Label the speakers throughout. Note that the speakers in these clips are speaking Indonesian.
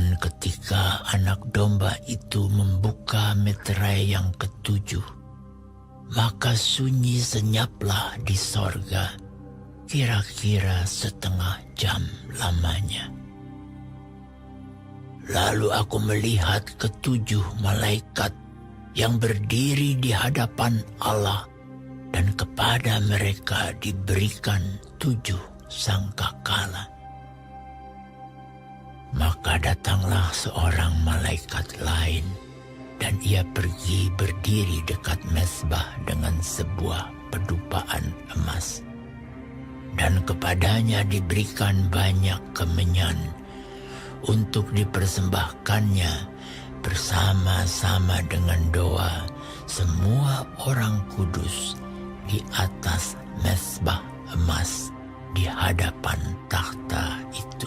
Speaker 1: Dan ketika anak domba itu membuka meterai yang ketujuh, maka sunyi senyaplah di sorga, kira-kira setengah jam lamanya. Lalu aku melihat ketujuh malaikat yang berdiri di hadapan Allah, dan kepada mereka diberikan 7 sangkakala. Maka datanglah seorang malaikat lain, dan ia pergi berdiri dekat mezbah dengan sebuah pedupaan emas. Dan kepadanya diberikan banyak kemenyan untuk dipersembahkannya bersama-sama dengan doa semua orang kudus di atas mezbah emas di hadapan takhta itu.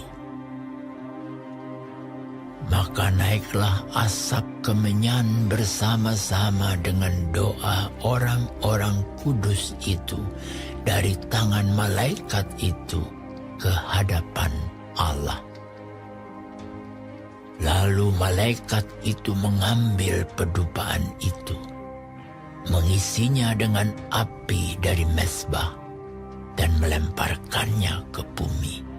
Speaker 1: Maka naiklah asap kemenyan bersama-sama dengan doa orang-orang kudus itu dari tangan malaikat itu ke hadapan Allah. Lalu malaikat itu mengambil pedupaan itu, mengisinya dengan api dari mezbah, dan melemparkannya ke bumi.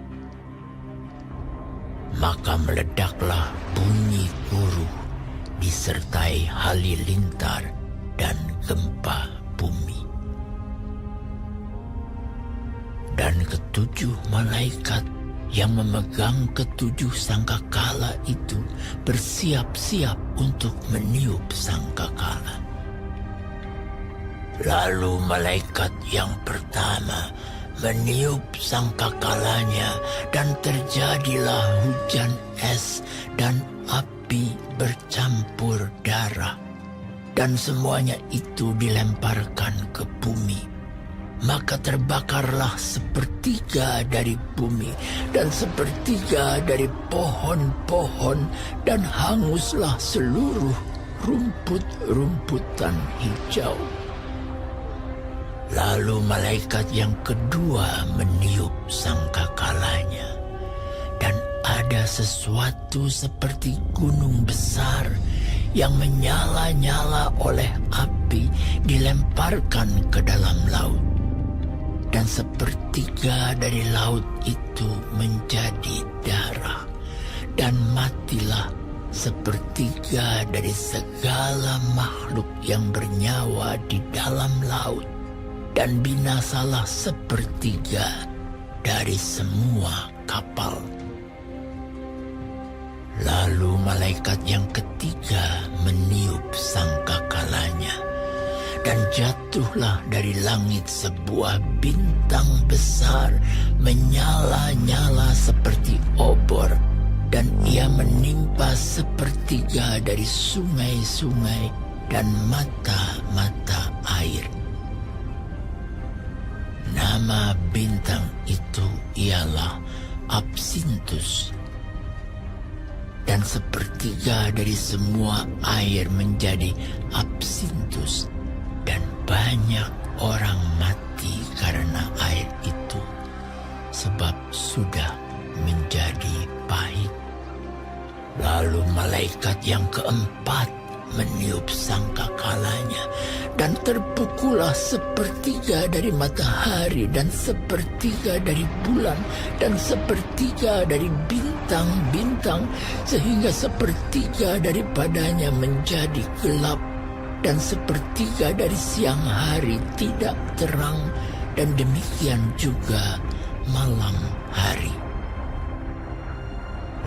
Speaker 1: Maka meledaklah bunyi guruh disertai halilintar dan gempa bumi. Dan ketujuh malaikat yang memegang ketujuh sangkakala itu bersiap-siap untuk meniup sangkakala. Lalu malaikat yang pertama meniup sangkakalanya, dan terjadilah hujan es dan api bercampur darah, dan semuanya itu dilemparkan ke bumi. Maka terbakarlah 1/3 dari bumi dan 1/3 dari pohon-pohon, dan hanguslah seluruh rumput-rumputan hijau. Lalu malaikat yang kedua meniup sangkakalanya, dan ada sesuatu seperti gunung besar yang menyala-nyala oleh api dilemparkan ke dalam laut. Dan 1/3 dari laut itu menjadi darah, dan matilah 1/3 dari segala makhluk yang bernyawa di dalam laut, dan binasalah 1/3 dari semua kapal. Lalu malaikat yang ketiga meniup sangkakalanya, dan jatuhlah dari langit sebuah bintang besar menyala-nyala seperti obor, dan ia menimpa 1/3 dari sungai-sungai dan mata-mata air. Nama bintang itu ialah Absintus. Dan 1/3 dari semua air menjadi absintus, dan banyak orang mati karena air itu, sebab sudah menjadi pahit. Lalu malaikat yang keempat meniup sangkakalanya, dan terpukullah 1/3 dari matahari, dan 1/3 dari bulan, dan 1/3 dari bintang-bintang, sehingga 1/3 daripadanya menjadi gelap, dan 1/3 dari siang hari tidak terang, dan demikian juga malam hari.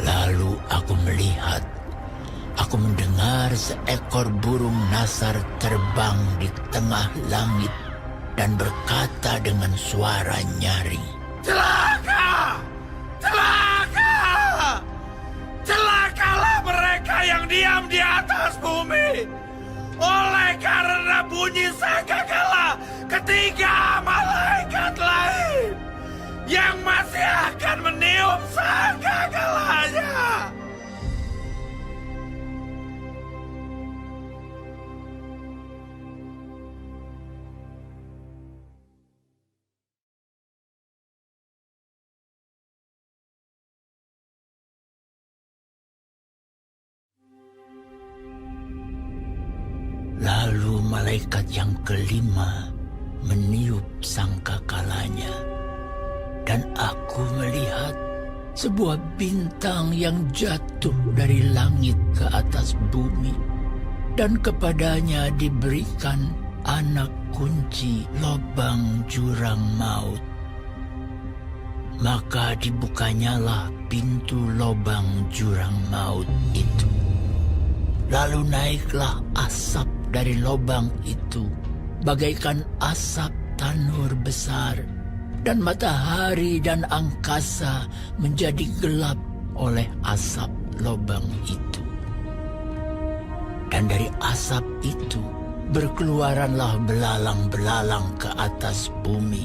Speaker 1: Lalu aku melihat, aku mendengar seekor burung nasar terbang di tengah langit dan berkata dengan suara nyaring,
Speaker 2: "Celaka! Celaka! Celakalah mereka yang diam di atas bumi, oleh karena bunyi sangkakala ketiga malaikat lain yang masih akan meniup sangkakalanya."
Speaker 1: malaikat yang kelima meniup sangkakalanya, dan aku melihat sebuah bintang yang jatuh dari langit ke atas bumi, dan kepadanya diberikan anak kunci lobang jurang maut. Maka dibukanyalah pintu lobang jurang maut itu. Lalu naiklah asap dari lobang itu, bagaikan asap tanur besar, dan matahari dan angkasa menjadi gelap oleh asap lobang itu. Dan dari asap itu berkeluaranlah belalang-belalang ke atas bumi,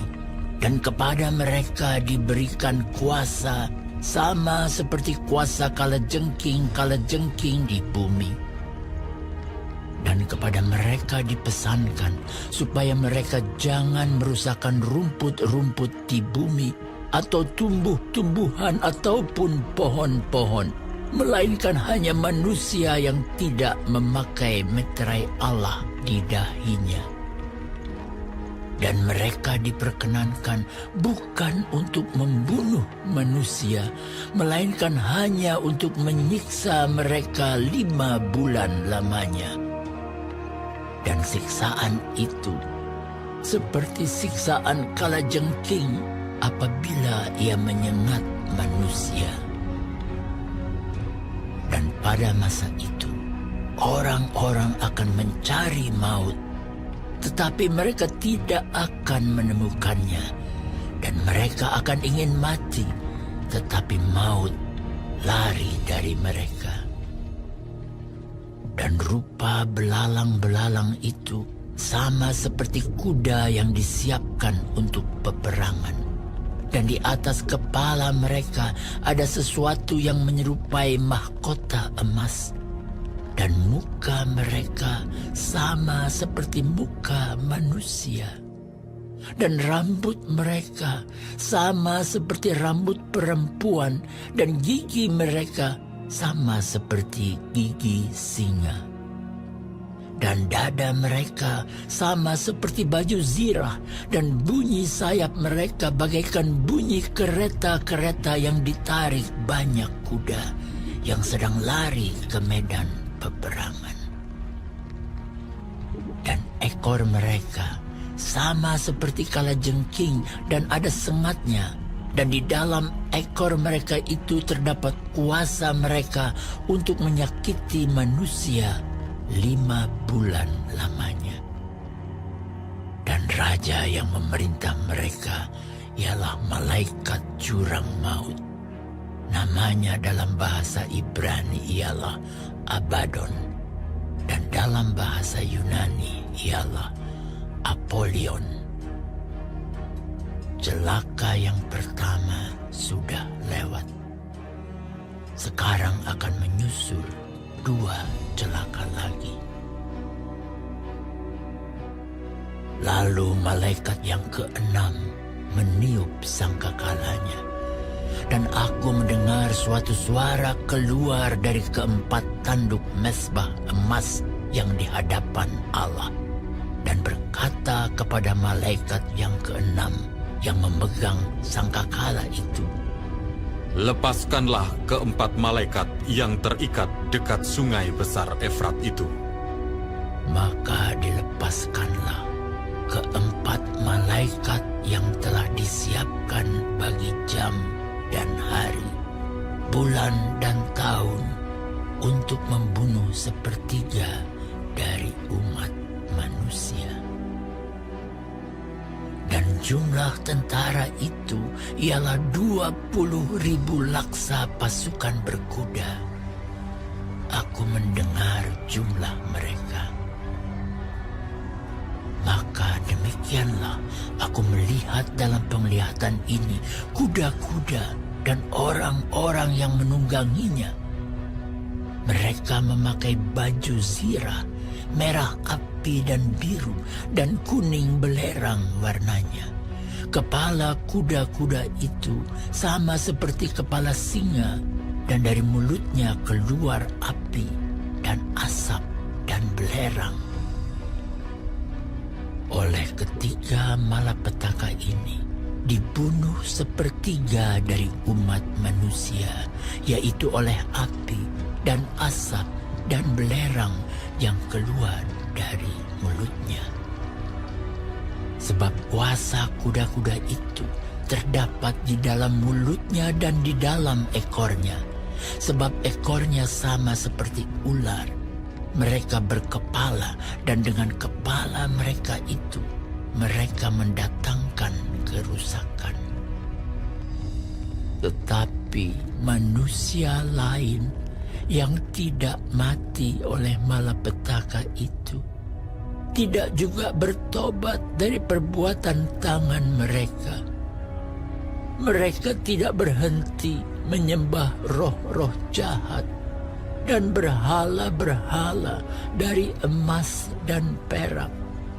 Speaker 1: dan kepada mereka diberikan kuasa sama seperti kuasa kalajengking-kalajengking di bumi. Dan kepada mereka dipesankan supaya mereka jangan merusakkan rumput-rumput di bumi atau tumbuh-tumbuhan ataupun pohon-pohon, melainkan hanya manusia yang tidak memakai meterai Allah di dahinya. Dan mereka diperkenankan bukan untuk membunuh manusia, melainkan hanya untuk menyiksa mereka 5 bulan lamanya. Dan siksaan itu seperti siksaan kalajengking apabila ia menyengat manusia. Dan pada masa itu, orang-orang akan mencari maut, tetapi mereka tidak akan menemukannya. Dan mereka akan ingin mati, tetapi maut lari dari mereka. Dan rupa belalang-belalang itu sama seperti kuda yang disiapkan untuk peperangan. Dan di atas kepala mereka ada sesuatu yang menyerupai mahkota emas. Dan muka mereka sama seperti muka manusia. Dan rambut mereka sama seperti rambut perempuan, dan gigi mereka sama seperti gigi singa. Dan dada mereka sama seperti baju zirah, dan bunyi sayap mereka bagaikan bunyi kereta-kereta yang ditarik banyak kuda yang sedang lari ke medan peperangan. Dan ekor mereka sama seperti kalajengking dan ada sengatnya. Dan di dalam ekor mereka itu terdapat kuasa mereka untuk menyakiti manusia 5 bulan lamanya. Dan raja yang memerintah mereka ialah malaikat jurang maut. Namanya dalam bahasa Ibrani ialah Abaddon, dan dalam bahasa Yunani ialah Apollyon. Celaka yang pertama sudah lewat. Sekarang akan menyusul 2 celaka lagi. Lalu malaikat yang ke-6 meniup sangkakalanya, dan aku mendengar suatu suara keluar dari ke-4 tanduk mezbah emas yang di hadapan Allah, dan berkata kepada malaikat yang ke-6 yang memegang sangkakala itu,
Speaker 3: "Lepaskanlah ke-4 malaikat yang terikat dekat sungai besar Efrat itu."
Speaker 1: Maka dilepaskanlah ke-4 malaikat yang telah disiapkan bagi jam dan hari, bulan dan tahun, untuk membunuh 1/3 dari umat manusia. Dan jumlah tentara itu ialah 20.000 laksa pasukan berkuda. Aku mendengar jumlah mereka. Maka demikianlah aku melihat dalam penglihatan ini kuda-kuda dan orang-orang yang menungganginya. Mereka memakai baju zirah, merah api dan biru, dan kuning belerang warnanya. Kepala kuda-kuda itu sama seperti kepala singa, dan dari mulutnya keluar api dan asap dan belerang. Oleh ketiga malapetaka ini dibunuh sepertiga dari umat manusia, yaitu oleh api dan asap dan belerang yang keluar dari mulutnya. Sebab kuasa kuda-kuda itu terdapat di dalam mulutnya dan di dalam ekornya. Sebab ekornya sama seperti ular. Mereka berkepala, dan dengan kepala mereka itu mereka mendatangkan kerusakan. Tetapi manusia lain yang tidak mati oleh malapetaka itu tidak juga bertobat dari perbuatan tangan mereka. Mereka tidak berhenti menyembah roh-roh jahat dan berhala-berhala dari emas dan perak,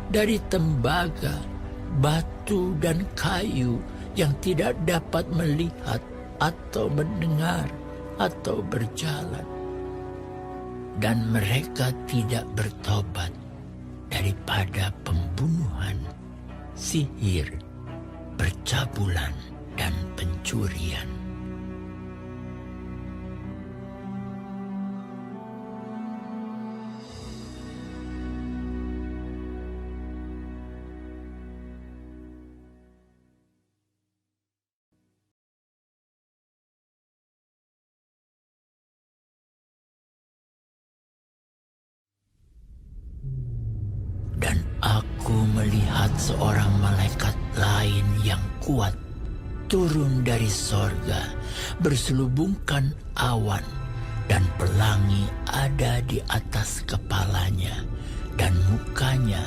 Speaker 1: dari tembaga, batu dan kayu yang tidak dapat melihat atau mendengar atau berjalan. Dan mereka tidak bertobat daripada pembunuhan, sihir, percabulan, dan pencurian. Dan aku melihat seorang malaikat lain yang kuat turun dari sorga, berselubungkan awan, dan pelangi ada di atas kepalanya, dan mukanya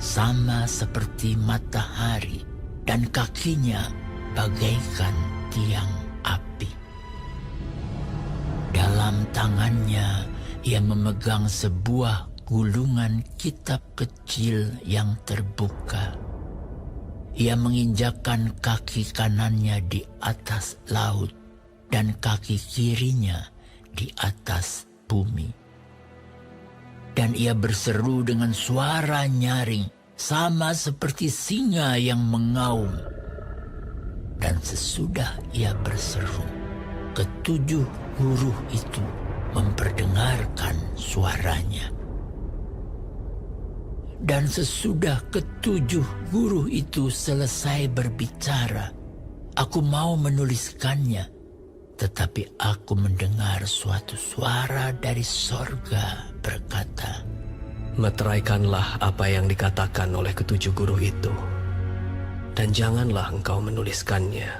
Speaker 1: sama seperti matahari, dan kakinya bagaikan tiang api. Dalam tangannya ia memegang sebuah gulungan kitab kecil yang terbuka. Ia menginjakkan kaki kanannya di atas laut dan kaki kirinya di atas bumi. Dan ia berseru dengan suara nyaring, sama seperti singa yang mengaum. Dan sesudah ia berseru, ketujuh huruf itu memperdengarkan suaranya. Dan sesudah ketujuh guru itu selesai berbicara, aku mau menuliskannya, tetapi aku mendengar suatu suara dari sorga berkata,
Speaker 4: "Meteraikanlah apa yang dikatakan oleh ketujuh guru itu, dan janganlah engkau menuliskannya."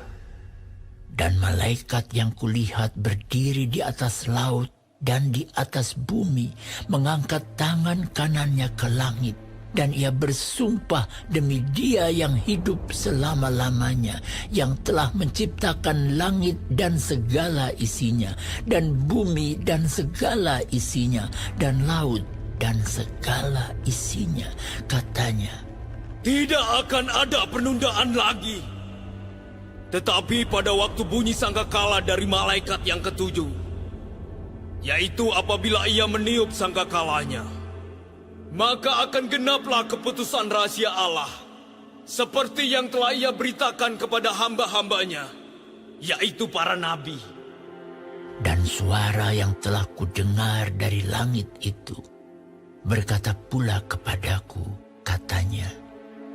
Speaker 1: Dan malaikat yang kulihat berdiri di atas laut dan di atas bumi, mengangkat tangan kanannya ke langit. Dan ia bersumpah demi Dia yang hidup selama-lamanya, yang telah menciptakan langit dan segala isinya, dan bumi dan segala isinya, dan laut dan segala isinya. Katanya,
Speaker 2: Tidak akan ada penundaan lagi. Tetapi pada waktu bunyi sangkakala dari malaikat yang ketujuh, yaitu apabila ia meniup sangkakalanya, maka akan genaplah keputusan rahasia Allah, seperti yang telah ia beritakan kepada hamba-hambanya, yaitu para nabi.
Speaker 1: dan suara yang telah kudengar dari langit itu berkata pula kepadaku, katanya,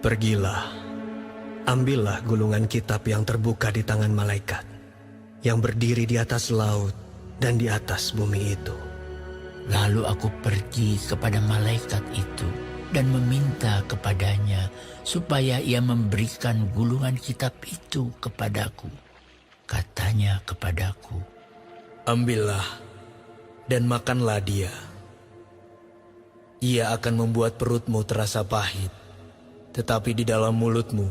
Speaker 4: "Pergilah, ambillah gulungan kitab yang terbuka di tangan malaikat, yang berdiri di atas laut dan di atas bumi itu."
Speaker 1: Lalu aku pergi kepada malaikat itu dan meminta kepadanya supaya ia memberikan gulungan kitab itu kepadaku. Katanya kepadaku,
Speaker 5: "Ambillah dan makanlah dia. Ia akan membuat perutmu terasa pahit, tetapi di dalam mulutmu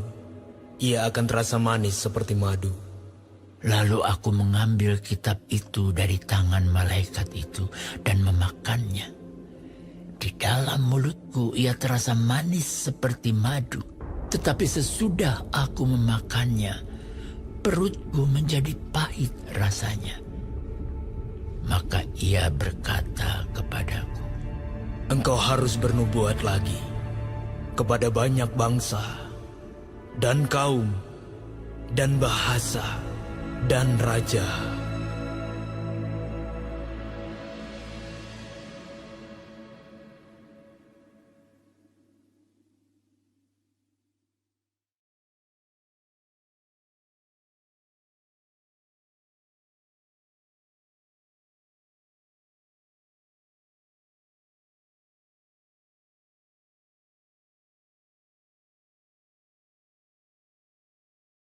Speaker 5: ia akan terasa manis seperti madu."
Speaker 1: Lalu aku mengambil kitab itu dari tangan malaikat itu dan memakannya. Di dalam mulutku ia terasa manis seperti madu. Tetapi sesudah aku memakannya, perutku menjadi pahit rasanya. Maka ia berkata kepadaku,
Speaker 5: "Engkau harus bernubuat lagi kepada banyak bangsa dan kaum dan bahasa dan raja.